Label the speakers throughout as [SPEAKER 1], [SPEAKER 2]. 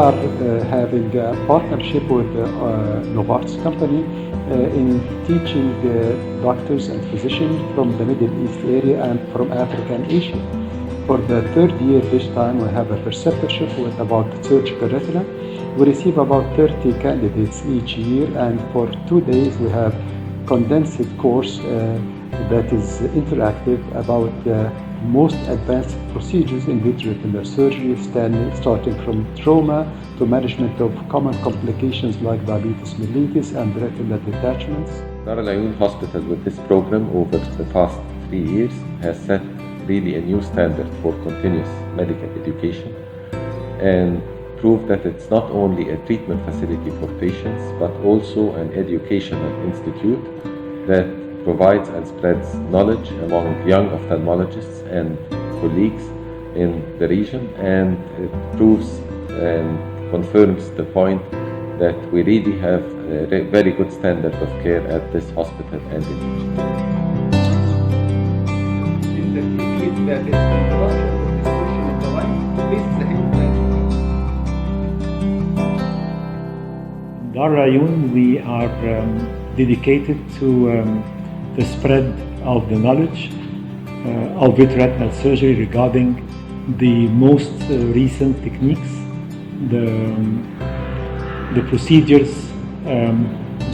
[SPEAKER 1] are having a partnership with Novartis company in teaching doctors and physicians from the Middle East area and from Africa and Asia. For the third year this time, we have a Perceptorship with about surgical retina. We receive about 30 candidates each year, and for 2 days we have condensed course that is interactive about the most advanced procedures in vitreoretinal surgery, starting from trauma to management of common complications like diabetes mellitus and retinal detachments.
[SPEAKER 2] Dar Al Ayoun Hospital with this program over the past 3 years has set really a new standard for continuous medical education and proved that it's not only a treatment facility for patients but also an educational institute that provides and spreads knowledge among young ophthalmologists and colleagues in the region, and it proves and confirms the point that we really have a very good standard of care at this hospital and institute.
[SPEAKER 3] Dar Al Ayoun, we are dedicated to the spread of the knowledge of vitreoretinal surgery regarding the most recent techniques, the procedures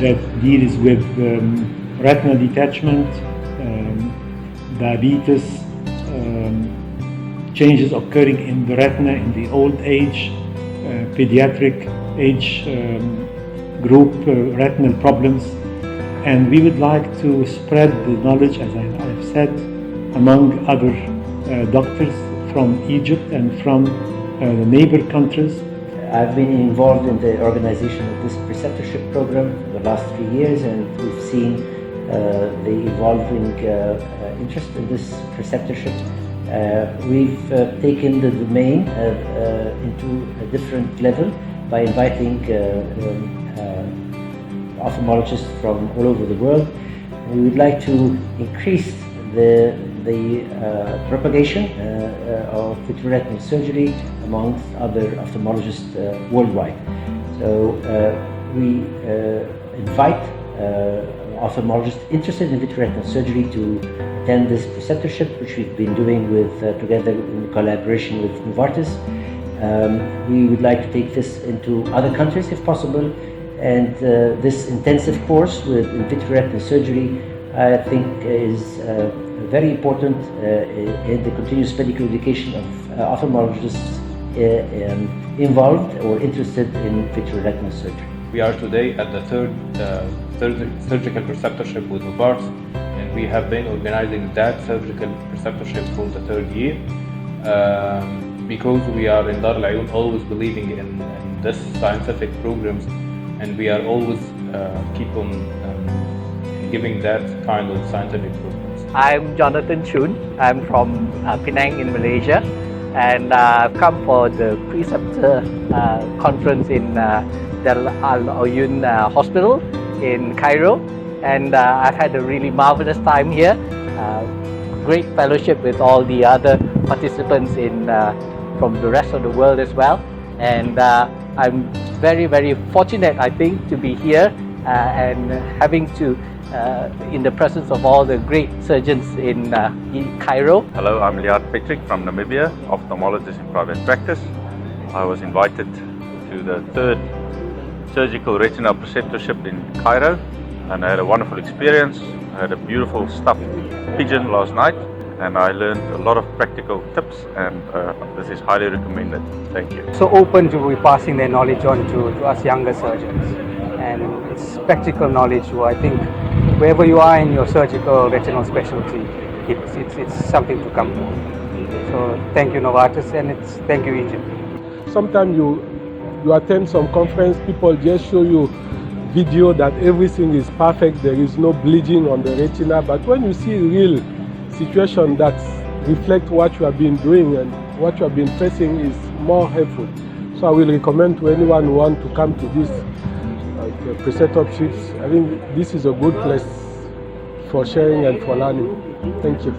[SPEAKER 3] that deals with retinal detachment, diabetes, changes occurring in the retina in the old age, pediatric age group, retinal problems. And we would like to spread the knowledge, as I've said, among other doctors from Egypt and from the neighbor countries.
[SPEAKER 4] I've been involved in the organization of this preceptorship program for the last 3 years, and we've seen the evolving interest in this preceptorship. We've taken the domain into a different level by inviting ophthalmologists from all over the world. We would like to increase the propagation of vitreoretinal surgery amongst other ophthalmologists worldwide. So we invite ophthalmologists interested in vitreoretinal surgery to attend this preceptorship, which we've been doing with together in collaboration with Novartis. We would like to take this into other countries if possible. And this intensive course with vitreoretinal surgery, I think, is very important in the continuous medical education of ophthalmologists involved or interested in vitreoretinal surgery.
[SPEAKER 5] We are today at the third surgical preceptorship with Novartis, and we have been organizing that surgical preceptorship for the third year because we are in Dar Al Ayoun always believing in this scientific programs, and we are always keep on giving that kind of scientific programs.
[SPEAKER 6] I'm Jonathan Chun. I'm from Penang in Malaysia, and I've come for the preceptor conference in Dar Al Ayoun Hospital in Cairo, and I've had a really marvelous time here. Great fellowship with all the other participants from the rest of the world as well, and I'm very, very fortunate, I think, to be here and having to in the presence of all the great surgeons in Cairo.
[SPEAKER 7] Hello, I'm Liad Patrick from Namibia, ophthalmologist in private practice. I was invited to the third surgical retinal preceptorship in Cairo, and I had a wonderful experience. I had a beautiful stuffed pigeon last night, and I learned a lot of practical tips, and this is highly recommended. Thank you.
[SPEAKER 8] So open to be passing their knowledge on to us younger surgeons, and it's practical knowledge. So I think wherever you are in your surgical retinal specialty, it's something to come to. So thank you, Novartis, and thank you, Egypt.
[SPEAKER 9] Sometimes you attend some conference, people just show you video that everything is perfect, there is no bleeding on the retina, but when you see real situation that reflect what you have been doing and what you have been facing, is more helpful. So I will recommend to anyone who want to come to this preceptorships. I think this is a good place for sharing and for learning. Thank you.